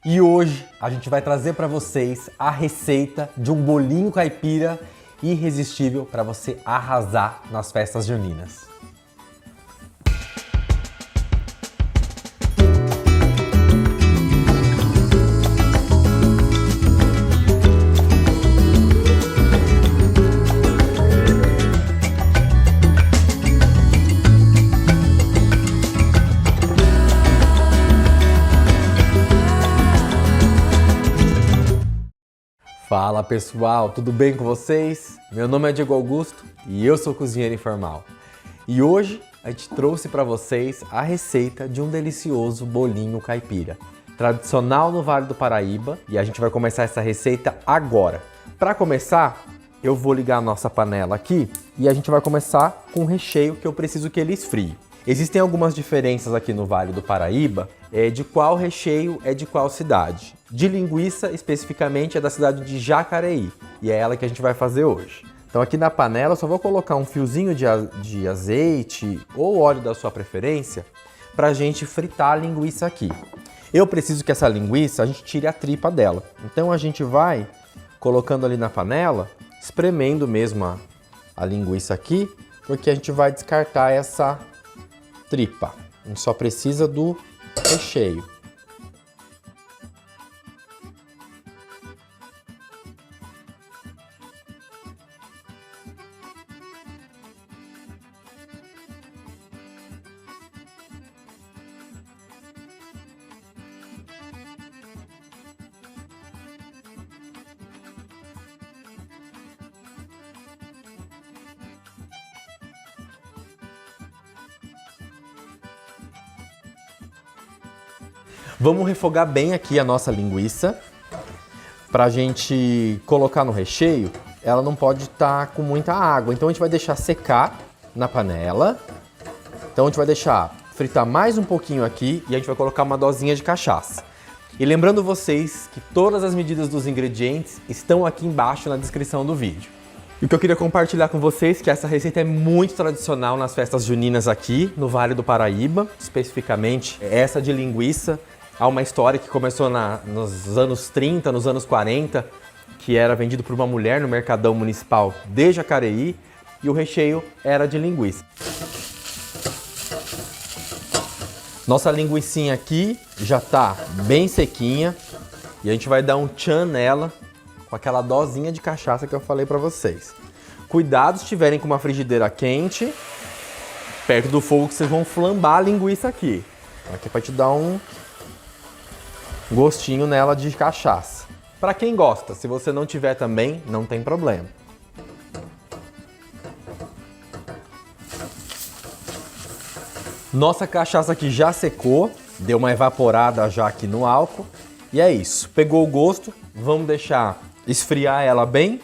E hoje a gente vai trazer para vocês a receita de um bolinho caipira irresistível para você arrasar nas festas juninas. Fala pessoal, tudo bem com vocês? Meu nome é Diego Augusto e eu sou cozinheiro informal. E hoje a gente trouxe para vocês a receita de um delicioso bolinho caipira, tradicional no Vale do Paraíba, e a gente vai começar essa receita agora. Para começar, eu vou ligar a nossa panela aqui e a gente vai começar com o recheio que eu preciso que ele esfrie. Existem algumas diferenças aqui no Vale do Paraíba de qual recheio é de qual cidade. De linguiça, especificamente, é da cidade de Jacareí, e é ela que a gente vai fazer hoje. Então aqui na panela eu só vou colocar um fiozinho de azeite ou óleo da sua preferência para a gente fritar a linguiça aqui. Eu preciso que essa linguiça a gente tire a tripa dela. Então a gente vai colocando ali na panela, espremendo mesmo a linguiça aqui, porque a gente vai descartar essa tripa. A gente só precisa do recheio. Vamos refogar bem aqui a nossa linguiça para a gente colocar no recheio. Ela não pode estar com muita água, então a gente vai deixar secar na panela. Então a gente vai deixar fritar mais um pouquinho aqui e a gente vai colocar uma dosinha de cachaça. E lembrando vocês que todas as medidas dos ingredientes estão aqui embaixo na descrição do vídeo. E o que eu queria compartilhar com vocês é que essa receita é muito tradicional nas festas juninas aqui no Vale do Paraíba, especificamente essa de linguiça. Há uma história que começou nos anos 30, nos anos 40, que era vendido por uma mulher no mercadão municipal de Jacareí, e o recheio era de linguiça. Nossa linguicinha aqui já está bem sequinha e a gente vai dar um tchan nela com aquela dosinha de cachaça que eu falei para vocês. Cuidado se estiverem com uma frigideira quente, perto do fogo, que vocês vão flambar a linguiça aqui. Aqui é para te dar um gostinho nela de cachaça. Para quem gosta, se você não tiver também, não tem problema. Nossa cachaça aqui já secou, deu uma evaporada já aqui no álcool. E é isso, pegou o gosto, vamos deixar esfriar ela bem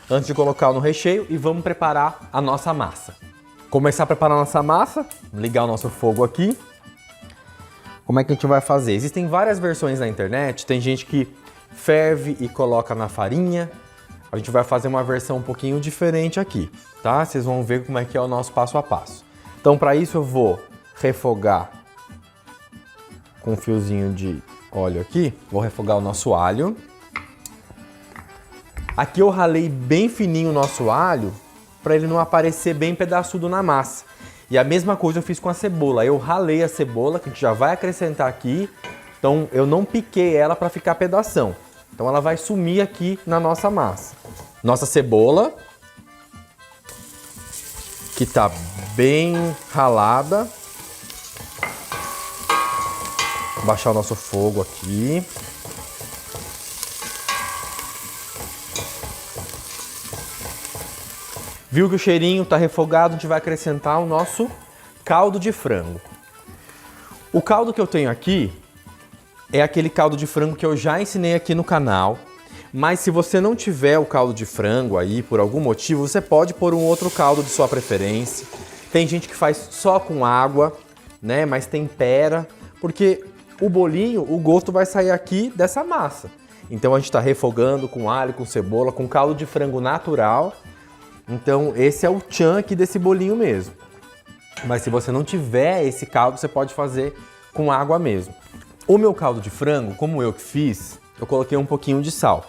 antes de colocar no recheio e vamos preparar a nossa massa. Começar a preparar a nossa massa, ligar o nosso fogo aqui. Como é que a gente vai fazer? Existem várias versões na internet, tem gente que ferve e coloca na farinha. A gente vai fazer uma versão um pouquinho diferente aqui, tá? Vocês vão ver como é que é o nosso passo a passo. Então para isso eu vou refogar com um fiozinho de óleo aqui. Vou refogar o nosso alho. Aqui eu ralei bem fininho o nosso alho para ele não aparecer bem pedaçudo na massa. E a mesma coisa eu fiz com a cebola. Eu ralei a cebola, que a gente já vai acrescentar aqui. Então eu não piquei ela para ficar pedação. Então ela vai sumir aqui na nossa massa. Nossa cebola, que tá bem ralada. Vou baixar o nosso fogo aqui. Viu que o cheirinho está refogado, a gente vai acrescentar o nosso caldo de frango. O caldo que eu tenho aqui é aquele caldo de frango que eu já ensinei aqui no canal, mas se você não tiver o caldo de frango aí, por algum motivo, você pode pôr um outro caldo de sua preferência. Tem gente que faz só com água, né, mas tempera, porque o bolinho, o gosto vai sair aqui dessa massa. Então a gente está refogando com alho, com cebola, com caldo de frango natural. Então esse é o tchan aqui desse bolinho mesmo. Mas se você não tiver esse caldo, você pode fazer com água mesmo. O meu caldo de frango, como eu que fiz, eu coloquei um pouquinho de sal.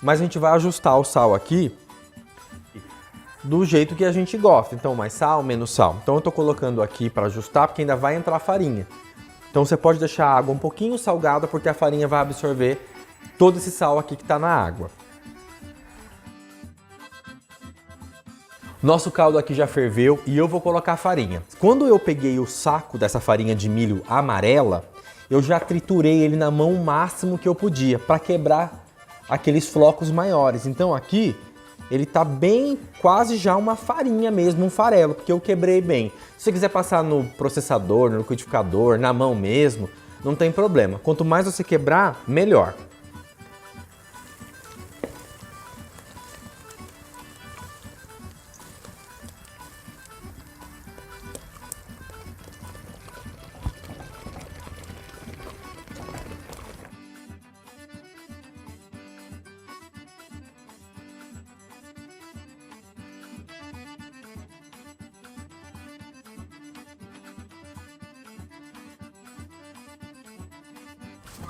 Mas a gente vai ajustar o sal aqui do jeito que a gente gosta. Então, mais sal, menos sal. Então eu tô colocando aqui para ajustar, porque ainda vai entrar farinha. Então você pode deixar a água um pouquinho salgada, porque a farinha vai absorver todo esse sal aqui que tá na água. Nosso caldo aqui já ferveu e eu vou colocar a farinha. Quando eu peguei o saco dessa farinha de milho amarela, eu já triturei ele na mão o máximo que eu podia, para quebrar aqueles flocos maiores. Então aqui ele tá bem, quase já uma farinha mesmo, um farelo, porque eu quebrei bem. Se você quiser passar no processador, no liquidificador, na mão mesmo, não tem problema. Quanto mais você quebrar, melhor.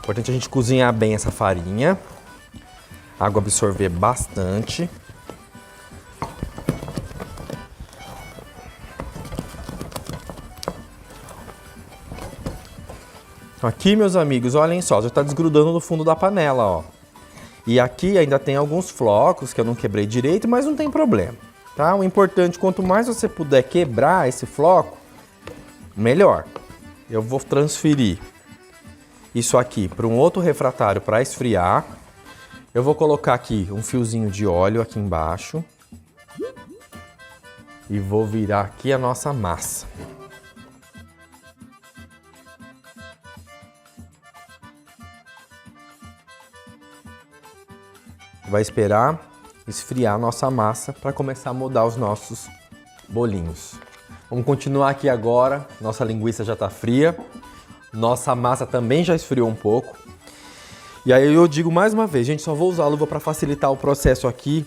Importante a gente cozinhar bem essa farinha. A água absorver bastante. Aqui, meus amigos, olhem só, já está desgrudando no fundo da panela, ó. E aqui ainda tem alguns flocos que eu não quebrei direito, mas não tem problema, tá? O importante, quanto mais você puder quebrar esse floco, melhor. Eu vou transferir isso aqui para um outro refratário para esfriar. Eu vou colocar aqui um fiozinho de óleo aqui embaixo. E vou virar aqui a nossa massa. Vai esperar esfriar a nossa massa para começar a moldar os nossos bolinhos. Vamos continuar aqui agora. Nossa linguiça já está fria. Nossa massa também já esfriou um pouco. E aí eu digo mais uma vez, gente, só vou usar a luva para facilitar o processo aqui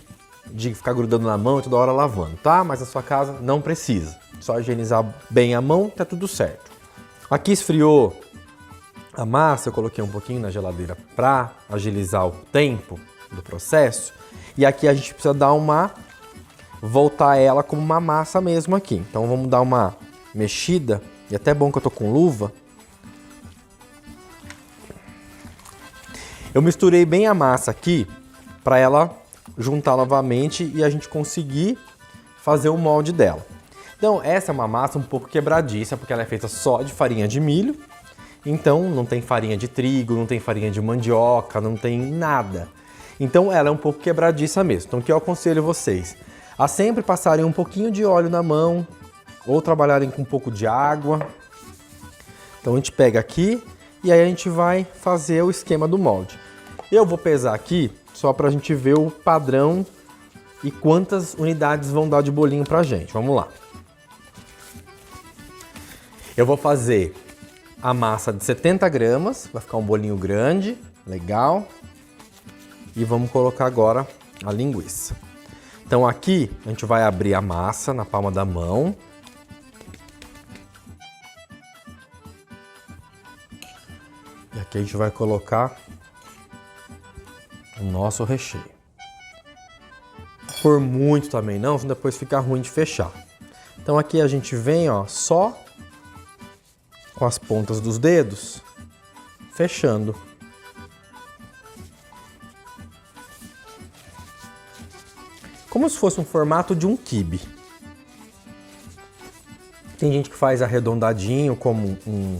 de ficar grudando na mão e toda hora lavando, tá? Mas na sua casa não precisa. Só higienizar bem a mão, tá tudo certo. Aqui esfriou a massa, eu coloquei um pouquinho na geladeira para agilizar o tempo do processo. E aqui a gente precisa dar voltar ela como uma massa mesmo aqui. Então vamos dar uma mexida, e até bom que eu tô com luva. Eu misturei bem a massa aqui para ela juntar novamente e a gente conseguir fazer o molde dela. Então essa é uma massa um pouco quebradiça, porque ela é feita só de farinha de milho. Então não tem farinha de trigo, não tem farinha de mandioca, não tem nada. Então ela é um pouco quebradiça mesmo. Então o que eu aconselho vocês? A sempre passarem um pouquinho de óleo na mão ou trabalharem com um pouco de água. Então a gente pega aqui e aí a gente vai fazer o esquema do molde. Eu vou pesar aqui só para a gente ver o padrão e quantas unidades vão dar de bolinho pra gente. Vamos lá. Eu vou fazer a massa de 70 gramas, vai ficar um bolinho grande, legal. E vamos colocar agora a linguiça. Então aqui a gente vai abrir a massa na palma da mão. E aqui a gente vai colocar o nosso recheio. Por muito também não, senão depois fica ruim de fechar. Então aqui a gente vem, ó, só com as pontas dos dedos, fechando. Como se fosse um formato de um quibe. Tem gente que faz arredondadinho, como um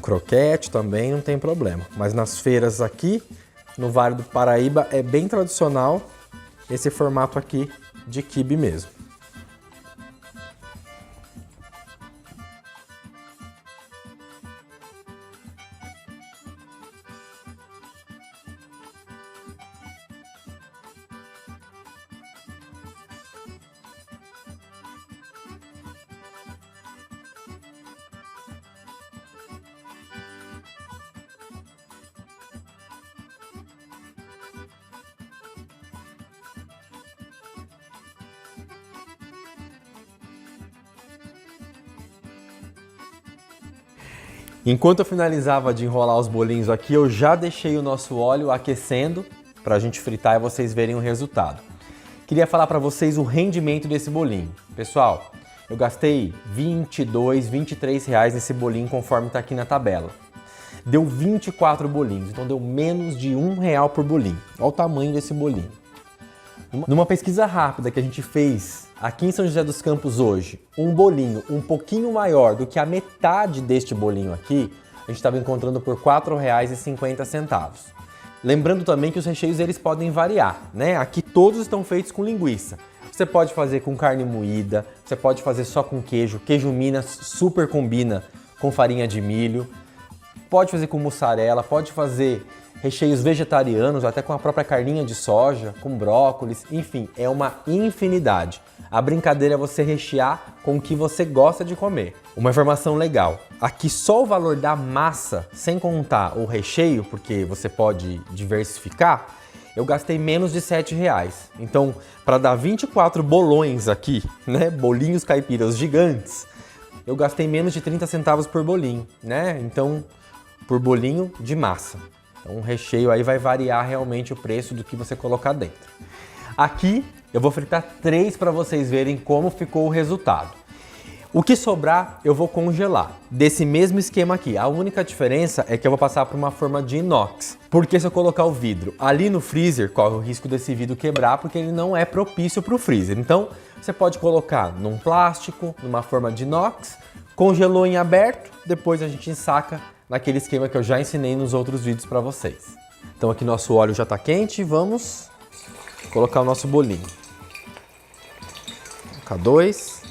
croquete também, não tem problema. Mas nas feiras aqui, no Vale do Paraíba, é bem tradicional esse formato aqui de quibe mesmo. Enquanto eu finalizava de enrolar os bolinhos aqui, eu já deixei o nosso óleo aquecendo para a gente fritar e vocês verem o resultado. Queria falar para vocês o rendimento desse bolinho. Pessoal, eu gastei R$22, R$23 nesse bolinho conforme está aqui na tabela. Deu 24 bolinhos, então deu menos de R$1 por bolinho. Olha o tamanho desse bolinho. Numa pesquisa rápida que a gente fez aqui em São José dos Campos hoje, um bolinho um pouquinho maior do que a metade deste bolinho aqui, a gente estava encontrando por R$4,50. Lembrando também que os recheios eles podem variar, né? Aqui todos estão feitos com linguiça. Você pode fazer com carne moída, você pode fazer só com queijo. Queijo Minas super combina com farinha de milho. Pode fazer com mussarela, pode fazer recheios vegetarianos, até com a própria carninha de soja, com brócolis, enfim, é uma infinidade. A brincadeira é você rechear com o que você gosta de comer. Uma informação legal, aqui só o valor da massa, sem contar o recheio, porque você pode diversificar, eu gastei menos de R$7. Então, para dar 24 bolões aqui, né, bolinhos caipiras gigantes, eu gastei menos de 30 centavos por bolinho, né? Então, por bolinho de massa. Então o recheio aí vai variar realmente o preço do que você colocar dentro. Aqui eu vou fritar 3 para vocês verem como ficou o resultado. O que sobrar eu vou congelar, desse mesmo esquema aqui. A única diferença é que eu vou passar por uma forma de inox. Porque se eu colocar o vidro ali no freezer, corre o risco desse vidro quebrar porque ele não é propício para o freezer. Então você pode colocar num plástico, numa forma de inox, congelou em aberto, depois a gente ensaca naquele esquema que eu já ensinei nos outros vídeos para vocês. Então aqui nosso óleo já está quente, vamos colocar o nosso bolinho. Colocar 2.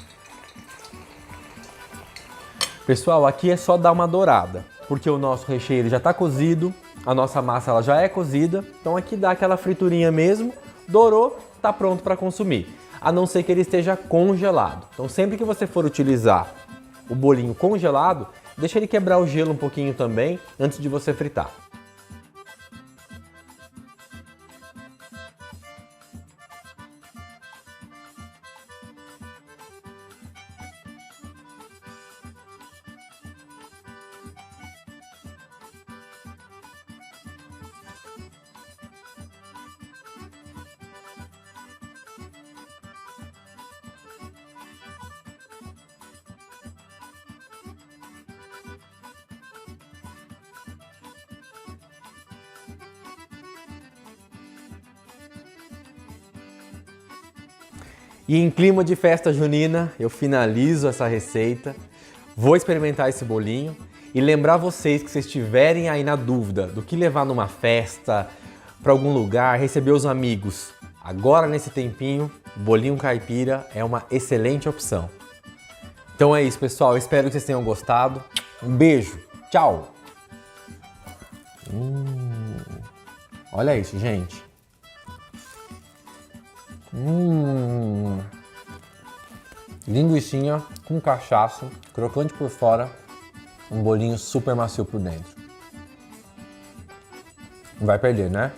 Pessoal, aqui é só dar uma dourada, porque o nosso recheio ele já está cozido, a nossa massa ela já é cozida, então aqui dá aquela friturinha mesmo, dourou, está pronto para consumir. A não ser que ele esteja congelado. Então sempre que você for utilizar o bolinho congelado, deixa ele quebrar o gelo um pouquinho também, antes de você fritar. E em clima de festa junina, eu finalizo essa receita, vou experimentar esse bolinho e lembrar vocês que se estiverem aí na dúvida do que levar numa festa, para algum lugar, receber os amigos, agora nesse tempinho, bolinho caipira é uma excelente opção. Então é isso, pessoal, espero que vocês tenham gostado. Um beijo, tchau! Olha isso, gente. Linguicinha com cachaça, crocante por fora, um bolinho super macio por dentro. Não vai perder, né?